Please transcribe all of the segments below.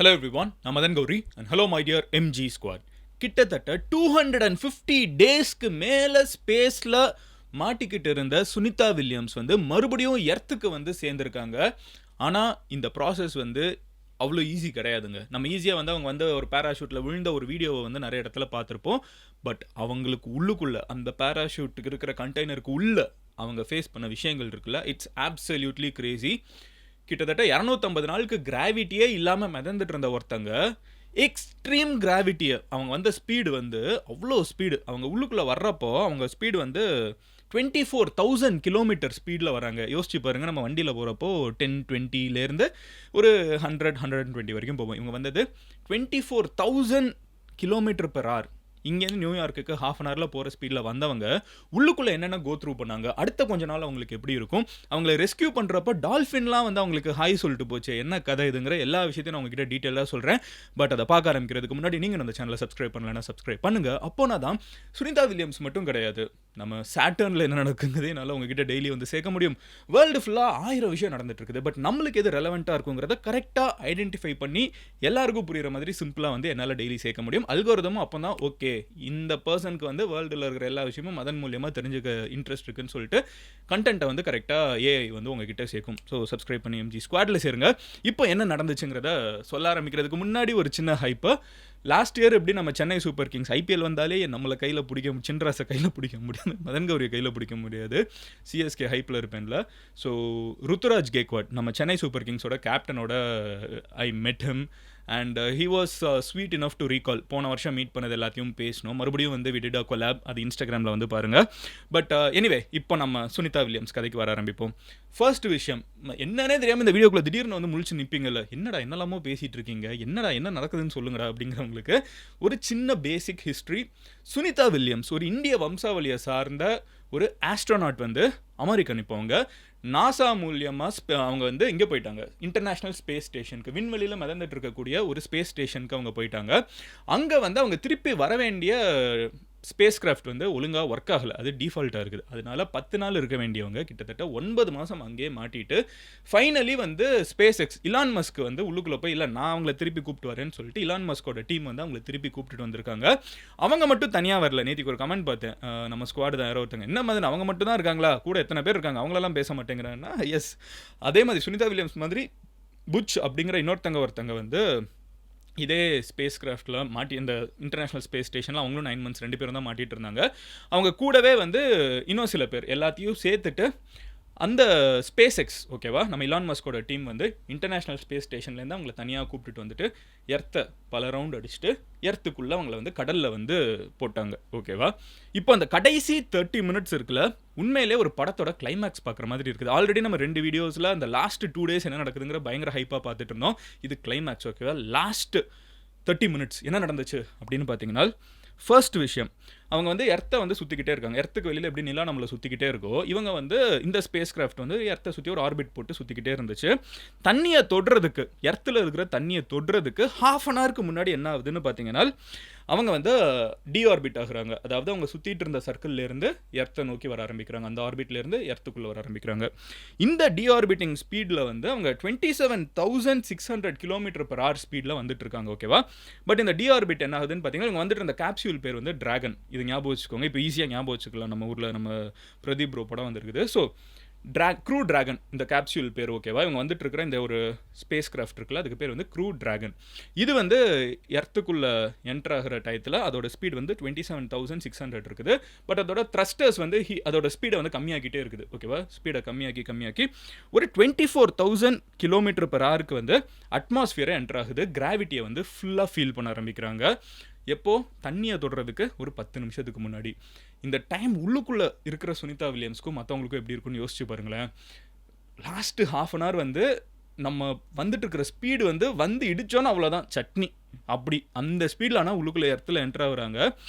Hello everyone, நான் Madan Gowri and hello my dear MG squad. கிட்டத்தட்ட 250 டேஸ்க்கு மேலே ஸ்பேஸில் மாட்டிக்கிட்டு இருந்த சுனிதா வில்லியம்ஸ் வந்து மறுபடியும் எர்த்துக்கு வந்து சேர்ந்துருக்காங்க. ஆனால் இந்த ப்ராசஸ் வந்து அவ்வளோ ஈஸி கிடையாதுங்க. நம்ம ஈஸியாக வந்து அவங்க வந்து ஒரு பேராஷூட்டில் விழுந்த ஒரு வீடியோவை வந்து நிறைய இடத்துல பார்த்துருப்போம். பட் அவங்களுக்கு உள்ளுக்குள்ளே அந்த பேராஷூட்டுக்கு இருக்கிற கண்டெய்னருக்கு உள்ளே அவங்க ஃபேஸ் பண்ண விஷயங்கள் இருக்குல்ல, இட்ஸ் ஆப்சல்யூட்லி கிரேசி. கிட்டத்தட்ட 250 நாளுக்கு கிராவிட்டியே இல்லாமல் மிதந்துட்டு இருந்த ஒருத்தங்க எக்ஸ்ட்ரீம் கிராவிட்டியை அவங்க வந்த ஸ்பீடு வந்து அவ்வளோ ஸ்பீடு அவங்க உள்ளுக்குள்ளே வர்றப்போ அவங்க ஸ்பீடு வந்து 24,000 கிலோமீட்டர் ஸ்பீடில் வராங்க. யோசிச்சு பாருங்கள், நம்ம வண்டியில் போகிறப்போ 10-20லேருந்து ஒரு 100-120 வரைக்கும் போவோம். இவங்க வந்தது 24,000 கிலோமீட்டர் பெர் ஹவர். இங்கேருந்து நியூயார்க்குக்கு ஹாஃப் அன் ஹவரில் போகிற ஸ்பீடில் வந்தவங்க உள்ளுக்குள்ளே என்னென்ன கோ த்ரூ பண்ணாங்க, அடுத்த கொஞ்ச நாள் அவங்களுக்கு எப்படி இருக்கும், அவங்களை ரெஸ்கியூ பண்ணுறப்ப டால்ஃபின்லாம் வந்து அவங்களுக்கு ஹாய் சொல்லிட்டு போச்சு, என்ன கதை இதுங்கிற எல்லா விஷயத்தையும் நான் உங்ககிட்ட டீட்டெயிலாக சொல்கிறேன். பட் அதை பார்க்க ஆரம்பிக்கிறதுக்கு முன்னாடி நீங்கள் அந்த சேனலை சப்ஸ்கிரைப் பண்ணலைன்னா சப்ஸ்கிரைப் பண்ணுங்கள். அப்போனா தான் சுனிதா வில்லியம்ஸ் மட்டும் கிடையாது, நம்ம சாட்டர்னில் என்ன நடக்குங்கிறதே என்னால் உங்ககிட்ட டெய்லி வந்து சேர்க்க முடியும். வேர்ல்டு ஃபுல்லாக 1000 விஷயம் நடந்துட்டு இருக்குது. பட் நம்மளுக்கு எது ரெலவெண்ட்டாக இருக்குங்கிறத கரெக்டாக ஐடென்டிஃபை பண்ணி எல்லாருக்கும் புரிகிற மாதிரி சிம்பிளாக வந்து என்னால் டெய்லி சேர்க்க முடியும். அல்கோரிதமும் அப்போ தான் ஓகே, இந்த பர்சனுக்கு வந்து வேர்ல்டில் இருக்கிற எல்லா விஷயமும் அதன் மூலியமாக தெரிஞ்சுக்க இன்ட்ரெஸ்ட் இருக்குன்னு சொல்லிட்டு கண்டென்ட்டை வந்து கரெக்டாக ஏஐ வந்து உங்ககிட்ட சேர்க்கும். ஸோ சப்ஸ்கிரைப் பண்ணி எம்ஜி ஸ்குவாடில் சேருங்க. இப்போ என்ன நடந்துச்சுங்கிறத சொல்ல ஆரம்பிக்கிறதுக்கு முன்னாடி ஒரு சின்ன ஹைப்பு. லாஸ்ட் இயர் எப்படி நம்ம சென்னை சூப்பர் கிங்ஸ் ஐபிஎல் வந்தாலே நம்மளை கையில் பிடிக்க, சின்ராஸை கையில் பிடிக்க முடியாது, மதன் கௌரியை கையில் பிடிக்க முடியாது, சிஎஸ்கே ஹைப்பில் இருப்பேன்ல. ஸோ ருத்துராஜ் கேக்வாட் நம்ம சென்னை சூப்பர் கிங்ஸோட கேப்டனோட I met him and he was sweet enough to recall. போன வருஷம் மீட் பண்ணது எல்லாத்தையும் பேசணும், மறுபடியும் வந்து வி டிட் அ கொலாப், அது இன்ஸ்டாகிராமில் வந்து பாருங்கள். பட் எனிவே இப்போ நம்ம சுனிதா வில்லியம்ஸ் கதைக்கு வர ஆரம்பிப்போம். ஃபர்ஸ்ட் விஷயம் என்னன்னே தெரியாமல் இந்த வீடியோக்குள்ளே திடீர்னு வந்து முழிச்சு நிற்பீங்கல்ல, என்னடா என்னெல்லாமோ பேசிகிட்டு இருக்கீங்க, என்னடா என்ன நடக்குதுன்னு சொல்லுங்கடா அப்படிங்கிறவங்களுக்கு ஒரு சின்ன பேசிக் ஹிஸ்ட்ரி. சுனிதா வில்லியம்ஸ் ஒரு இந்திய வம்சாவளியை சார்ந்த ஒரு ஆஸ்ட்ரோனாட், வந்து அமெரிக்கன். இப்போ அவங்க நாசா மூலியமாக அவங்க வந்து இங்கே போயிட்டாங்க, இன்டர்நேஷ்னல் ஸ்பேஸ் ஸ்டேஷனுக்கு, விண்வெளியில் மிதந்துட்டு இருக்கக்கூடிய ஒரு ஸ்பேஸ் ஸ்டேஷனுக்கு அவங்க போயிட்டாங்க. அங்கே வந்து அவங்க திருப்பி வர வேண்டிய ஸ்பேஸ் கிராஃப்ட் வந்து ஒழுங்காக ஒர்க் ஆகலை, அது டிஃபால்ட்டாக இருக்குது. அதனால 10 நாள் இருக்க வேண்டியவங்க கிட்டத்தட்ட 9 மாதம் அங்கேயே மாட்டிட்டு ஃபைனலி வந்து ஸ்பேஸ் எக்ஸ் இலான் மஸ்க் வந்து உள்ளுக்குள்ளே போய், இல்லை நான் அவங்கள திருப்பி கூப்பிட்டு வரேன்னு சொல்லிட்டு இலான் மஸ்கோட டீம் வந்து அவங்களை திருப்பி கூப்பிட்டுட்டு வந்திருக்காங்க. அவங்க மட்டும் தனியாக வரல. நேற்றுக்கு ஒரு கமெண்ட் பார்த்தேன், நம்ம ஸ்குவாடு தான் யாரோ ஒருத்தங்க, என்ன மாதிரி அவங்க மட்டும் தான் இருக்காங்களா, கூட எத்தனை பேர் இருக்காங்க, அவங்களெல்லாம் பேச மாட்டேங்கிறாங்கன்னா, எஸ் அதே மாதிரி சுனிதா வில்லியம்ஸ் மாதிரி புட்ச் அப்படிங்கிற ஒருத்தங்க வந்து இதே ஸ்பேஸ் கிராஃப்டில் மாட்டி, இந்த இன்டர்நேஷ்னல் ஸ்பேஸ் ஸ்டேஷனில் அவங்களும் 9 months 2 பேரும் தான் மாட்டிகிட்டு இருந்தாங்க. அவங்க கூடவே வந்து இன்னும் சில பேர் எல்லாத்தையும் சேர்த்துட்டு அந்த ஸ்பேஸ் எக்ஸ், ஓகேவா, நம்ம இலான் மஸ்கோட டீம் வந்து இன்டர்நேஷ்னல் ஸ்பேஸ் ஸ்டேஷன்லேருந்து அவங்களை தனியாக கூப்பிட்டுட்டு வந்துட்டு எர்த்தை பல ரவுண்ட் அடிச்சுட்டு எர்த்துக்குள்ளே அவங்கள வந்து கடலில் வந்து போட்டாங்க, ஓகேவா. இப்போ அந்த கடைசி 30 minutes இருக்குல்ல, உண்மையிலே ஒரு படத்தோட கிளைமேக்ஸ் பார்க்குற மாதிரி இருக்குது. ஆல்ரெடி நம்ம 2 வீடியோஸில் அந்த லாஸ்ட் 2 days என்ன நடக்குதுங்கிற பயங்கர ஹைப்பாக பார்த்துட்டு இருந்தோம். இது கிளைமேக்ஸ், ஓகேவா. லாஸ்ட் 30 minutes என்ன நடந்துச்சு அப்படின்னு பார்த்தீங்கன்னா, ஃபர்ஸ்ட் விஷயம், அவங்க வந்து எர்த்தை வந்து சுற்றிக்கிட்டே இருக்காங்க. எர்த்துக்கு வெளியில் எப்படி நிலா நம்மளை சுற்றிக்கிட்டே இருக்கோ, இவங்க வந்து இந்த ஸ்பேஸ் கிராஃப்ட் வந்து எர்த்தை சுற்றி ஒரு ஆர்பிட் போட்டு சுற்றிக்கிட்டே இருந்துச்சு. தண்ணியை தொடுறதுக்கு, எர்த்தில் இருக்கிற தண்ணியை தொடுறதுக்கு ஹாஃப் அன் ஹவருக்கு முன்னாடி என்ன ஆகுதுன்னு பார்த்தீங்கன்னா, அவங்க வந்து டிஆர்பிட் ஆகுறாங்க. அதாவது அவங்க சுற்றிட்டு இருந்த சர்க்கிள்லேருந்து எர்த்தை நோக்கி வர ஆரம்பிக்கிறாங்க, அந்த ஆர்பிட்லேருந்து எர்த்துக்குள்ளே வர ஆரம்பிக்கிறாங்க. இந்த டிஆர்பிட்டிங் ஸ்பீடில் வந்து அவங்க 27,600 km/h ஸ்பீடில் வந்துட்டு இருக்காங்க, ஓகேவா. பட் இந்த டிஆர்பிட் என்ன ஆகுதுன்னு பார்த்தீங்கன்னா, இவங்க வந்துட்டு இருந்த கேப்சியூல் பேர் வந்து டிராகன். இது ஞாபகம் வச்சுக்கோங்க, இப்போ ஈஸியாக ஞாபகம் வச்சுக்கலாம், நம்ம ஊரில் நம்ம பிரதீப் ப்ரோ படம் வந்துருக்குது. ஸோ க்ரூ டிராகன் இந்த கேப்சியூல் பேர், ஓகேவா. இவங்க வந்துட்டு இருக்கிற இந்த ஒரு ஸ்பேஸ் கிராஃப்ட் இருக்குல்ல, அதுக்கு பேர் வந்து க்ரூ டிராகன். இது வந்து எர்த்துக்குள்ளே என்டர் ஆகிற டயத்தில் அதோட ஸ்பீட் வந்து 27,600 இருக்குது. பட் அதோட த்ரஸ்டர்ஸ் வந்து அதோட ஸ்பீடை வந்து கம்மியாக்கிட்டே இருக்குது, ஓகேவா. ஸ்பீடை கம்மியாக்கி ஒரு 24,000 km/h வந்து அட்மாஸ்ஃபியரை என்டர் ஆகுது. கிராவிட்டியை வந்து ஃபுல்லாக ஃபீல் பண்ண ஆரம்பிக்கிறாங்க. எப்போ தண்ணியை தொடுறதுக்கு ஒரு 10 நிமிஷத்துக்கு முன்னாடி. இந்த டைம் உள்ளுக்குள்ளே இருக்கிற சுனிதா வில்லியம்ஸ்க்கும் மற்றவங்களுக்கும் எப்படி இருக்குன்னு யோசிச்சு பாருங்களேன். லாஸ்ட்டு ஹாஃப் அன் ஹவர் வந்து நம்ம வந்துட்டு இருக்கிற ஸ்பீடு வந்து இடிச்சோன்னா அவ்வளோதான், சட்னி அப்படி அந்த ஸ்பீடில். ஆனால் உள்ளுக்குள்ளே இடத்துல என்டர் ஆகுறாங்க.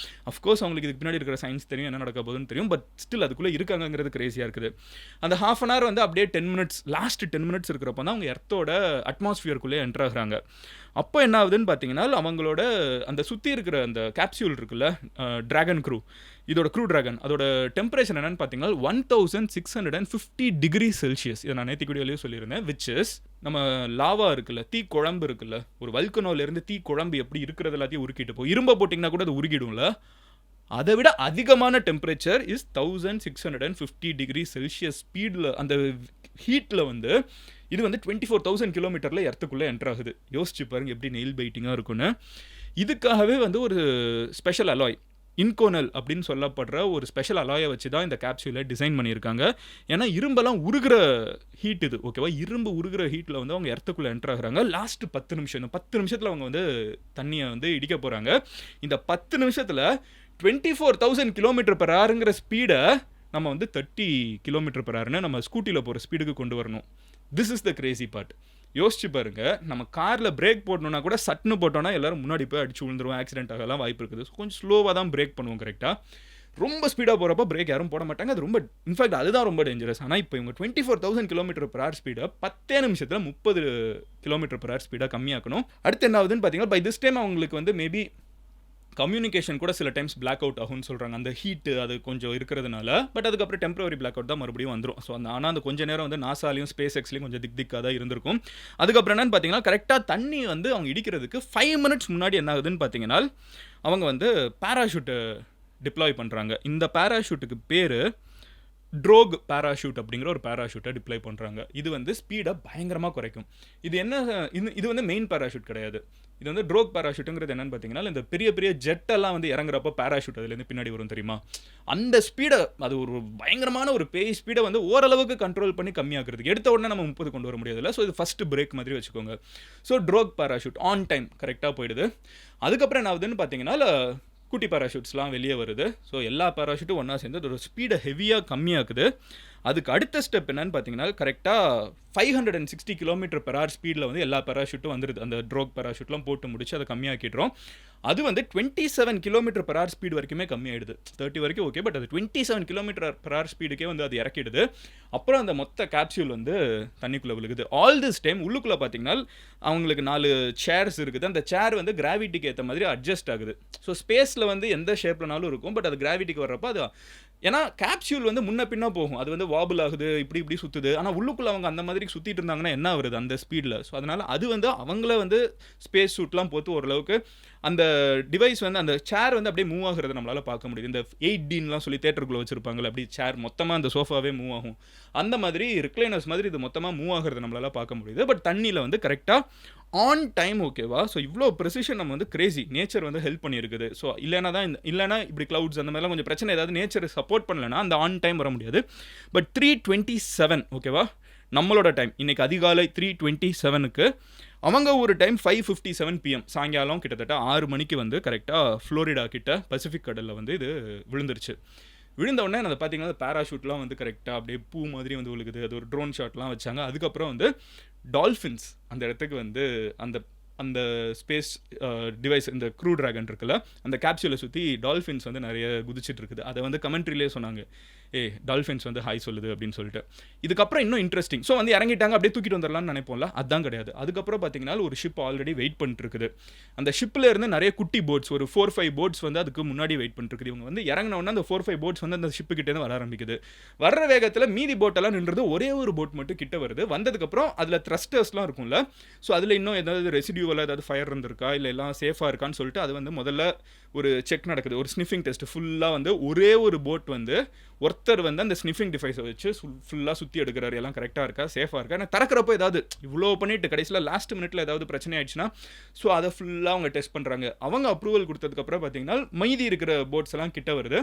அஃப்கோர்ஸ் அவங்களுக்கு இதுக்கு பின்னாடி இருக்கிற சயின்ஸ் தெரியும், என்ன நடக்க போகுதுன்னு தெரியும். பட் ஸ்டில் அதுக்குள்ளே இருக்காங்கிறது கிரேசியாக இருக்குது. அந்த ஹாஃப் அன் ஹவர் வந்து அப்படியே 10 minutes, லாஸ்ட் 10 minutes இருக்கிறப்ப தான் அவங்க எர்த்தோட அட்மாஸ்ஃபியருக்குள்ளே என்டர் ஆகுறாங்க. அப்போ என்ன ஆகுதுன்னு பார்த்தீங்கன்னா, அவங்களோட அந்த சுற்றி இருக்கிற அந்த கேப்சியூல் இருக்குல்ல, டிராகன் க்ரூ, இதோட க்ரூ டிராகன் அதோட டெம்பரேச்சர் என்னன்னு பார்த்தீங்கன்னா 1650 டிகிரி செல்சியஸ். இதை நான் நேற்று வீடியோலேயே சொல்லியிருந்தேன். விச் இஸ் நம்ம லாவா இருக்குல்ல, தீ குழம்பு இருக்குல்ல, ஒரு வல்கனோலேருந்து தீ குழம்பு எப்படி இருக்கிறது எல்லாத்தையும் உருக்கிட்டு போய் இரும்ப போட்டிங்கன்னா கூட அது உருகிடும்ல, அதை விட அதிகமான டெம்பரேச்சர் இஸ் 1650 டிகிரி செல்சியஸ் ஸ்பீடில் அந்த ஹீட்டில் வந்து இது வந்து 24,000 கிலோமீட்டரில் எர்த்துக்குள்ளே என்டர் ஆகுது. யோசிச்சு பாருங்க எப்படி நெயில் பைட்டிங்காக இருக்குன்னு. இதுக்காகவே வந்து ஒரு ஸ்பெஷல் அலாய், இன்கோனல் அப்படின்னு சொல்லப்படுற ஒரு ஸ்பெஷல் அலாயை வச்சு தான் இந்த கேப்சூலை டிசைன் பண்ணியிருக்காங்க. ஏன்னா இரும்பெல்லாம் உருகிற ஹீட் இது, ஓகேவா? இரும்பு உருகிற ஹீட்டில் வந்து அவங்க எர்த்துக்குள்ளே என்டர் ஆகுறாங்க. லாஸ்ட் 10 நிமிஷம், 10 நிமிஷத்தில் அவங்க வந்து தண்ணியை வந்து இடிக்க போகிறாங்க. இந்த 10 நிமிஷத்தில் 24,000 கிலோமீட்டர் பெர் ஹவருங்கிற ஸ்பீடை நம்ம வந்து 30 கிலோமீட்டர் பெர் ஹவர்னு நம்ம ஸ்கூட்டியில் போகிற ஸ்பீடுக்கு கொண்டு வரணும். This is the Crazy part. யோசிச்சு பாருங்க, நம்ம காரில் பிரேக் போடணுன்னா கூட சட்னு போட்டோன்னா எல்லாரும் முன்னாடி போய் அடிச்சு விழுந்துருவோம், ஆக்சிடென்ட் ஆகலாம் வாய்ப்பு இருக்குது. கொஞ்சம் ஸ்லோவாக தான் பிரேக் பண்ணுவோம் கரெக்டாக. ரொம்ப ஸ்பீடாக போகிறப்ப பிரேக் யாரும் போட மாட்டாங்க. அது ரொம்ப இன்ஃபேக்ட் அதுதான் ரொம்ப டேஞ்சரஸ். ஆனால் இப்போ இவங்க 24,000 கிலோமீட்டர் பெர் ஹவர் ஸ்பீடை 10 நிமிஷத்தில் 30 கிலோமீட்டர் பெர் ஹவர் ஸ்பீடாக கம்மியாக்கணும். அடுத்து என்ன ஆகுதுன்னு பார்த்தீங்கன்னா, பை திஸ் டைம் அவங்களுக்கு வந்து மேபி கம்யூனிகேஷன் கூட சில டைம்ஸ் பிளாக் அவுட் ஆகும்னு சொல்கிறாங்க, அந்த ஹீட்டு அது கொஞ்சம் இருக்கிறதுனால. பட் அதுக்கப்புறம் டெம்பரரி பிளாக் அவுட் தான் மறுபடியும் வந்துடும். ஸோ ஆனால் அந்த கொஞ்சம் நேரம் வந்து நாசாலையும் ஸ்பேஸ் எக்ஸ்லையும் கொஞ்சம் திக்காக தான் இருந்திருக்கும். அதுக்கப்புறம் என்னன்னு பார்த்தீங்கன்னா, கரெக்டாக தண்ணி வந்து அவங்க இடிக்கிறதுக்கு 5 மினிட்ஸ் முன்னாடி என்ன ஆகுதுன்னு பார்த்தீங்கன்னா, அவங்க வந்து பேராஷூட்டை டிப்ளாய் பண்ணுறாங்க. இந்த பேராஷூட்டுக்கு பேர் ட்ரோக் பேராஷூட் அப்படிங்கிற ஒரு பேராஷூட்டை டிப்ளை பண்ணுறாங்க. இது வந்து ஸ்பீடை பயங்கரமாக குறைக்கும். இது என்ன, இது வந்து மெயின் பேராஷூட் கிடையாது. இது வந்து ட்ரோக் பேராஷூட்டுங்கிறது என்னன்னு பார்த்தீங்கன்னா, இந்த பெரிய பெரிய ஜெட்டெல்லாம் வந்து இறங்குறப்போ பேராஷூட் அதுலேருந்து பின்னாடி வரும் தெரியுமா, அந்த ஸ்பீடை, அது ஒரு பயங்கரமான ஒரு பேய் ஸ்பீடை வந்து ஓரளவுக்கு கண்ட்ரோல் பண்ணி கம்மியாக்குறதுக்கு. எடுத்த உடனே நம்ம 30 கொண்டு வர முடியாதுல்ல. ஸோ இது ஃபஸ்ட்டு பிரேக் மாதிரி வச்சுக்கோங்க. ஸோ ட்ரோக் பேராஷூட் ஆன் டைம் கரெக்டாக போயிடுது. அதுக்கப்புறம் என்ன ஆகுதுன்னு பார்த்தீங்கன்னா, குட்டி பேராஷூட்ஸ்லாம் வெளியே வருது. ஸோ எல்லா பேராஷூட்டும் ஒன்றா சேர்ந்து அதோட ஸ்பீடை ஹெவியாக கம்மியாக்குது. அதுக்கு அடுத்த ஸ்டெப் என்னன்னு பார்த்தீங்கன்னா, கரெக்டாக 560 கிலோமீட்டர் பெர் ஹவர் ஸ்பீடில் வந்து எல்லா பேராஷூட்டும் வந்துடுது. அந்த ட்ரோக் பேராஷூட்லாம் போட்டு முடிச்சு அதை கம்மியாக்கிடுறோம். அது வந்து 27 கிலோமீட்டர் பெர் ஹவர் ஸ்பீடு வரைக்குமே கம்மியாயிடுது. 30 வரைக்கும் ஓகே, பட் அது 27 கிலோமீட்டர் பெர் ஹவர் ஸ்பீடுக்கே வந்து அது இறக்கிடுது. அப்புறம் அந்த மொத்த கேப்சூல் வந்து தண்ணிக்குள்ளே விழுகுது. ஆல் திஸ் டைம் உள்ளுக்குள்ளே பார்த்தீங்கன்னா அவங்களுக்கு 4 சேர்ஸ் இருக்குது. அந்த சேர் வந்து கிராவிட்டிக்கு ஏற்ற மாதிரி அட்ஜஸ்ட் ஆகுது. ஸோ ஸ்பேஸில் வந்து எந்த ஷேப்லனாலும் இருக்கும், பட் அது கிராவிட்டிக்கு வர்றப்போ அது, ஏன்னா கேப்சூல் வந்து முன்ன பின்னா போகும், அது வந்து வாபிள் ஆகுது, இப்படி சுற்றுது. ஆனால் உள்ளுக்குள்ளே அவங்க அந்த மாதிரி சுற்றிட்டு இருந்தாங்கன்னா என்ன வருது அந்த ஸ்பீடில். ஸோ அதனால் அது வந்து அவங்கள வந்து ஸ்பேஸ் சூட்லாம் போட்டு ஓரளவுக்கு அந்த டிவைஸ் வந்து அந்த சேர் வந்து அப்படியே மூவ் ஆகுறது நம்மளால் பார்க்க முடியுது. இந்த 8Dன்லாம் சொல்லி தேட்டருக்குள்ளே வச்சுருப்பாங்களே, அப்படி சேர் மொத்தமாக அந்த சோஃபாவே மூவ் ஆகும். அந்த மாதிரி ரிக்ளைனர்ஸ் மாதிரி இது மொத்தமாக மூவ் ஆகுறது நம்மளால் பார்க்க முடியுது. பட் தண்ணியில் வந்து கரெக்டாக ஆன் டைம், ஓகேவா? ஸோ இவ்வளோ ப்ரெசிஷன் நம்ம வந்து கிரேசி, நேச்சர் வந்து ஹெல்ப் பண்ணியிருக்குது. ஸோ இல்லைனா இப்படி க்ளவுட்ஸ் அந்த மாதிரிலாம் கொஞ்சம் பிரச்சனை, ஏதாவது நேச்சர் சப்போர்ட் பண்ணலைன்னா அந்த ஆன் டைம் வர முடியாது. பட் 3:27, ஓகேவா, நம்மளோட டைம் இன்னைக்கு அதிகாலை 3:27க்கு அவங்க ஒரு டைம் 5:57 PM சாயங்காலம் கிட்டத்தட்ட 6 மணிக்கு வந்து கரெக்டாக ஃப்ளோரிடா கிட்ட பசிபிக் கடலில் வந்து இது விழுந்துருச்சு. விழுந்த உடனே அதை பார்த்தீங்கன்னா பேராஷூட்லாம் வந்து கரெக்டாக அப்படியே பூ மாதிரி வந்து விழுகுது. அது ஒரு ட்ரோன் ஷாட்லாம் வச்சாங்க. அதுக்கப்புறம் வந்து டால்ஃபின்ஸ் அந்த இடத்துக்கு வந்து அந்த அந்த ஸ்பேஸ் டிவைஸ், இந்த க்ரூ டிராகன் இருக்குல்ல, அந்த கேப்சூலை சுற்றி டால்ஃபின்ஸ் வந்து நிறைய குதிச்சிட்டு இருக்குது. அதை வந்து கமெண்ட்ரிலே சொன்னாங்க, டால்ஃபின்ஸ் வந்து ஹாய் சொல்லுது அப்படின்னு சொல்லிட்டு. இதுக்கப்புறம் இன்னும் இன்ட்ரெஸ்டிங், ஸோ வந்து இறங்கிட்டாங்க அப்படியே தூக்கிட்டு வந்துடலாம்னு நினைப்போம்ல, அதுதான் கிடையாது. அதுக்கப்புறம் பார்த்தீங்கன்னா ஒரு ஷிப் ஆல்ரெடி வெயிட் பண்ணிட்டு இருக்குது. அந்த ஷிப்பில் இருந்து நிறைய குட்டி போட்ஸ், ஒரு 4-5 போட்ஸ் வந்து அதுக்கு முன்னாடி வெயிட் பண்ணிட்டு இருக்குது. இவங்க வந்து இறங்கினோன்னா அந்த 4-5 போட்ஸ் வந்து அந்த ஷிப்புக்கிட்டேருந்து வர ஆரம்பிக்குது. வர்ற வேகத்தில் மீதி போட்டெல்லாம் நின்றது, ஒரே ஒரு போட் மட்டும் கிட்ட வருது. வந்ததுக்கப்புறம் அதில் த்ரஸ்டர்ஸ்லாம் இருக்கும்ல, ஸோ அதில் இன்னும் ஏதாவது ரெசிடியூவலாக ஏதாவது ஃபயர் இருந்திருக்கா, இல்லை எல்லாம் சேஃபாக இருக்கான்னு சொல்லிட்டு அது வந்து முதல்ல ஒரு செக் நடக்குது, ஒரு ஸ்னிஃபிங் டெஸ்ட். ஃபுல்லாக வந்து ஒரே ஒரு போட் வந்து ஒருத்தர் வந்து அந்த ஸ்னிஃபிங் டிவைஸை வச்சு ஃபுல்லாக சுற்றி எடுக்கிறாரு, எல்லாம் கரெக்டாக இருக்கா, சேஃபாக இருக்கா. ஆனால் திறக்கிறப்போ ஏதாவது இவ்வளோ பண்ணிட்டு கடைசியில் லாஸ்ட் மினிட்ல ஏதாவது பிரச்சனை ஆயிடுச்சுன்னா, ஸோ அதை ஃபுல்லாக அவங்க டெஸ்ட் பண்ணுறாங்க. அவங்க அப்ரூவல் கொடுத்ததுக்கப்புறம் பார்த்தீங்கன்னா மீதி இருக்கிற போட்ஸ் எல்லாம் கிட்ட வருது.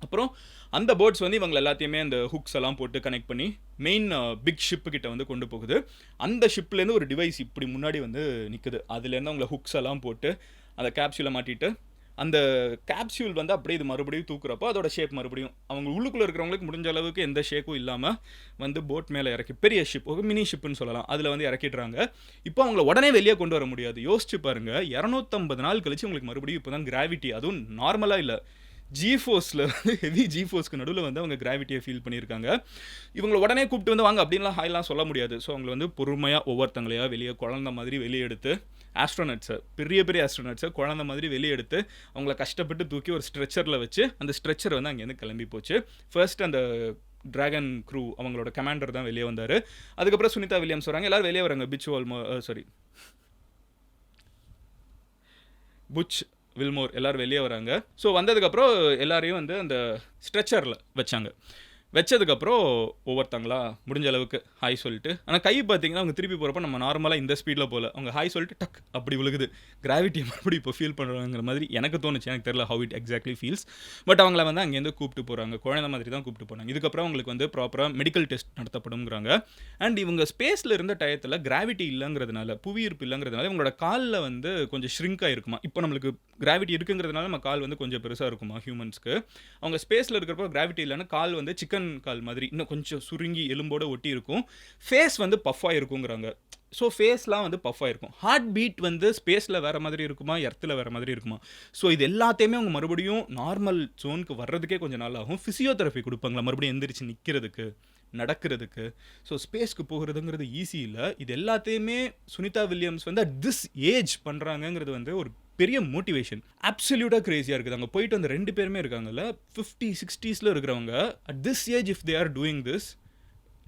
அப்புறம் அந்த போட்ஸ் வந்து இவங்க எல்லாத்தையுமே அந்த ஹுக்ஸ் எல்லாம் போட்டு கனெக்ட் பண்ணி மெயின் பிக் ஷிப்பு கிட்ட வந்து கொண்டு போகுது. அந்த ஷிப்லேருந்து ஒரு டிவைஸ் இப்படி முன்னாடி வந்து நிற்குது. அதுலேருந்து அவங்கள ஹுக்ஸ் எல்லாம் போட்டு அந்த கேப்சூலை மாட்டிட்டு, அந்த கேப்சூல் வந்து அப்படியே இது மறுபடியும் தூக்குறப்போ அதோட ஷேப் மறுபடியும் அவங்க உள்ளுக்குள்ளே இருக்கிறவங்களுக்கு முடிஞ்ச அளவுக்கு எந்த ஷேக்கும் இல்லாமல் வந்து போட் மேலே இறக்கி, பெரிய ஷிப், ஒரு மினி ஷிப்புன்னு சொல்லலாம், அதில் வந்து இறக்கிடுறாங்க. இப்போ அவங்கள உடனே வெளியே கொண்டு வர முடியாது. யோசிச்சு பாருங்கள், 250 நாள் கழிச்சு உங்களுக்கு மறுபடியும் இப்போ தான் கிராவிட்டி, அதுவும் நார்மலாக இல்லை, ஜிஃபோர்ஸில் வந்து ஹெவி ஜிஃபோர்ஸ்க்கு நடுவில் வந்து அவங்க கிராவிட்டியை ஃபீல் பண்ணியிருக்காங்க. இவங்களை உடனே கூப்பிட்டு வந்து வாங்க அப்படின்லாம் ஹாய்லாம் சொல்ல முடியாது. ஸோ அவங்களை வந்து பொறுமையாக ஒவ்வொருத்தங்களையாக வெளியே குழந்த மாதிரி வெளியே எடுத்து ஆஸ்ட்ரோனட்ஸை பெரிய பெரிய ஆஸ்ட்ரோனட்ஸை குழந்த மாதிரி வெளியே எடுத்து அவங்கள கஷ்டப்பட்டு தூக்கி ஒரு ஸ்ட்ரெச்சரில் வச்சு அந்த ஸ்ட்ரெச்சர் வந்து அங்கேருந்து கிளம்பி போச்சு. ஃபர்ஸ்ட் அந்த டிராகன் க்ரூ அவங்களோட கமாண்டர் தான் வெளியே வந்தார். அதுக்கப்புறம் சுனிதா வில்லியம்ஸ் வராங்க. எல்லோரும் வெளியே வராங்க. புட்ச் வில்மோர் எல்லோரும் வெளியே வராங்க. ஸோ வந்ததுக்கப்புறம் எல்லாரையும் வந்து அந்த ஸ்ட்ரெச்சரில் வச்சதுக்கப்புறம் ஒவ்வொருத்தங்களா முடிஞ்ச அளவுக்கு ஹாய் சொல்லிட்டு, ஆனால் கை பார்த்தீங்கன்னா அவங்க திருப்பி போகிறப்ப நம்ம நார்மலாக இந்த ஸ்பீடில் போகல, அவங்க ஹாய் சொல்லிட்டு டக் அப்படி விழுகுது. கிராவிட்டியை மறுபடியும் இப்போ ஃபீல் பண்ணுறாங்கிற மாதிரி எனக்கு தோணுச்சு. எனக்கு தெரியல how it exactly feels. But அவங்கள வந்து அங்கேருந்து கூப்பிட்டு போகிறாங்க. குழந்தை மாதிரி தான் கூப்பிட்டு போனாங்க. இதுக்கப்புறம் அவங்களுக்கு வந்து ப்ராப்பராக மெடிக்கல் டெஸ்ட் நடத்தப்படுங்கிறாங்க. அண்ட் இவங்க ஸ்பேஸில் இருந்த டயத்தில் கிராவிட்டி இல்லைங்கிறதுனால, புவியீர்ப்பு இல்லைங்கிறதுனால இவங்களோட காலில் வந்து கொஞ்சம் ஷ்ரிங்க் ஆகிருக்குமா. இப்போ நம்மளுக்கு கிராவிட்டி இருக்குங்கிறதுனால நம்ம கால் வந்து கொஞ்சம் பெருசாக இருக்குமா ஹியூமன்ஸ்க்கு. அவங்க ஸ்பேஸில் இருக்கிறப்போ கிராவிட்டி இல்லைன்னா கால் வந்து சிக்கன் கால் மாதிரி இன்னும் கொஞ்சம் சுருங்கி எலும்போட ஒட்டி இருக்கும். ஃபேஸ் வந்து பஃப்பாக இருக்குங்கிறாங்க. ஸோ ஃபேஸ்லாம் வந்து பஃப்பாக இருக்கும். ஹார்ட் பீட் வந்து ஸ்பேஸில் வேறு மாதிரி இருக்குமா, எர்த்தில் வேறு மாதிரி இருக்குமா. ஸோ இது எல்லாத்தையுமே அவங்க மறுபடியும் நார்மல் ஜோனுக்கு வர்றதுக்கே கொஞ்சம் நாள் ஆகும். ஃபிசியோதெரப்பி கொடுப்பாங்களா மறுபடியும் எந்திரிச்சு நிற்கிறதுக்கு, நடக்கிறதுக்கு. ஸோ ஸ்பேஸ்க்கு போகிறதுங்கிறது ஈஸி இல்லை. இது எல்லாத்தையுமே சுனிதா வில்லியம்ஸ் வந்து அட் திஸ் ஏஜ் பண்ணுறாங்கங்கிறது வந்து ஒரு பெரிய மோட்டிவேஷன். அப்சல்யூட்டாக கிரேசியாக இருக்குது. அங்கே போயிட்டு அந்த 2 பேருமே இருக்காங்கல்ல, 50-60s இருக்கிறவங்க at this age if they are doing this,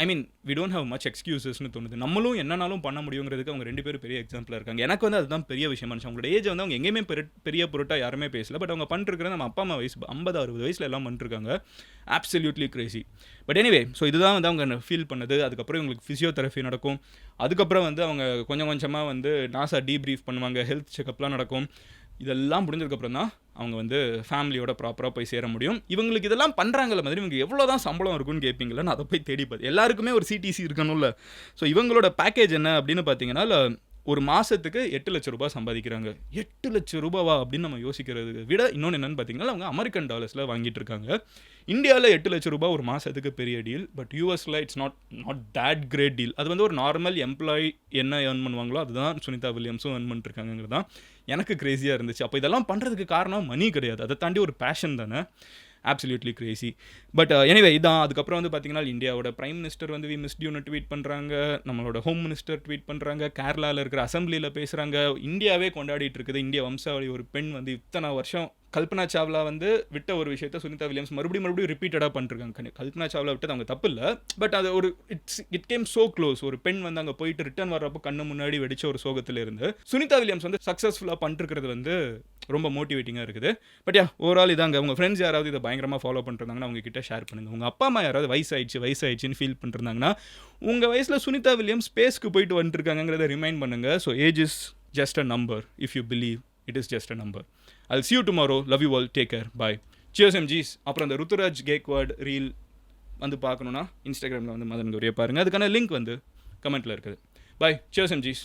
I mean we don't have much எக்ஸ்கியூசஸ்னு தோணுது. நம்மளும் என்னன்னாலும் பண்ண முடியுங்கிறதுக்கு அவங்க 2 பேரும் பெரிய எக்ஸாம்பிளாக இருக்காங்க. எனக்கு வந்து அதுதான் பெரிய விஷயமா இருந்துச்சு. அவங்களோட ஏஜ் வந்து அவங்க எங்கேயுமே பெரிய பொருட்டாக யாருமே பேசல. பட் அவங்க பண்ணிருக்கிறது நம்ம அப்பா அம்மா வயசு 50-60 வயசில் எல்லாம் பண்ணிருக்காங்க. Absolutely Crazy. But anyway, so இதுதான் வந்து அவங்க ஃபீல் பண்ணது. அதுக்கப்புறம் இவங்களுக்கு ஃபிசியோதெரப்பி நடக்கும். அதுக்கப்புறம் வந்து அவங்க கொஞ்சம் கொஞ்சமாக வந்து நாசா டீப்ரீஃப் பண்ணுவாங்க. ஹெல்த் செக்அப்லாம் நடக்கும். இதெல்லாம் முடிஞ்சதுக்கப்புறம் தான் அவங்க வந்து ஃபேமிலியோட ப்ராப்பராக போய் சேர முடியும். இவங்களுக்கு இதெல்லாம் பண்ணுறாங்கள மாதிரி இவங்க எவ்வளோ தான் சம்பளம் இருக்குன்னு கேட்பீங்களா? நான் அதை போய் தேடி பார்த்து எல்லாருக்குமே ஒரு சிடிசி இருக்கணும்ல. ஸோ இவங்களோட பேக்கேஜ் என்ன அப்படின்னு பார்த்தீங்கன்னா, ஒரு மாதத்துக்கு 8 லட்ச ரூபா சம்பாதிக்கிறாங்க. 8 லட்ச ரூபாவா அப்படின்னு நம்ம யோசிக்கிறதுக்கு விட இன்னொன்று என்னென்னு பார்த்தீங்கன்னா, அவங்க அமெரிக்கன் டாலர்ஸில் வாங்கிட்டு இருக்காங்க. இந்தியாவில் 8 லட்ச ரூபா ஒரு மாதத்துக்கு பெரிய டீல். பட் யூஎஸில் it's not that great deal. அது வந்து ஒரு நார்மல் எம்ப்ளாயி என்ன ஏர்ன் பண்ணுவாங்களோ அதுதான் சுனிதா வில்லியம்ஸும் ஏர்ன் பண்ணிட்டுருக்காங்கிறது தான் எனக்கு கிரேசியாக இருந்துச்சு. அப்போ இதெல்லாம் பண்ணுறதுக்கு காரணம் மணி கிடையாது, அதை தாண்டி ஒரு பேஷன் தானே. absolutely crazy. பட் எனிவே இதான். அதுக்கப்புறம் வந்து பார்த்தீங்கன்னா இந்தியாவோட பிரைம் மினிஸ்டர் வந்து வி மிஸ்ட் யூன்னு ட்வீட் பண்ணுறாங்க. நம்மளோட ஹோம் மினிஸ்டர் ட்வீட் பண்ணுறாங்க. கேரளாவில் இருக்கிற அசம்பிளியில் பேசுகிறாங்க. இந்தியாவே கொண்டாடிட்டு இருக்குது. இந்திய வம்சாவளி ஒரு பெண் வந்து இத்தனை வருஷம் கல்பனா சாவ்லா வந்து விட்ட ஒரு விஷயத்தை சுனிதா வில்லியம்ஸ் மறுபடியும் ரிப்பீட்டடாக பண்ணிருக்காங்க. கல்பனா சாவ்லா விட்டது அவங்க தப்பு இல்லை. பட் அது ஒரு இட் கேம் சோ க்ளோஸ். ஒரு பெண் வந்து அங்கே போயிட்டு ரிட்டர்ன் வர்றப்போ கண்ணு முன்னாடி வெடிச்ச ஒரு சோகத்தில் இருந்து சுனிதா வில்லியம்ஸ் வந்து சக்ஸஸ்ஃபுல்லாக பண்ணிருக்கிறது வந்து ரொம்ப மோட்டிவேட்டிங்காக இருக்குது. பட் ஓவரால் இதாங்க. உங்கள் ஃப்ரெண்ட்ஸ் யாராவது இதை பயங்கரமாக ஃபாலோ பண்ணிருந்தாங்கன்னா அவங்க கிட்ட ஷேர் பண்ணுங்கள். உங்கள் அப்பா அம்மா யாராவது வயசாயிடுச்சுன்னு ஃபீல் பண்ணிருந்தாங்கன்னா உங்கள் வயசில் சுனிதா வில்லியம்ஸ் ஸ்பேஸ்க்கு போயிட்டு வந்துருக்காங்கிறத ரிமைண்ட் பண்ணுங்கள். So age is just a number. If you believe it is just a number. I'll see you tomorrow. Love you all. Take care. Bye. Cheers MGs. அப்புறம் அந்த ருத்துராஜ் கேக்வாட் ரீல் வந்து பார்க்கணுன்னா இன்ஸ்டாகிராமில் வந்து மதன் கௌரியை பாருங்கள். அதுக்கான லிங்க் வந்து கமெண்ட்டில் இருக்குது. Bye. Cheers MGs.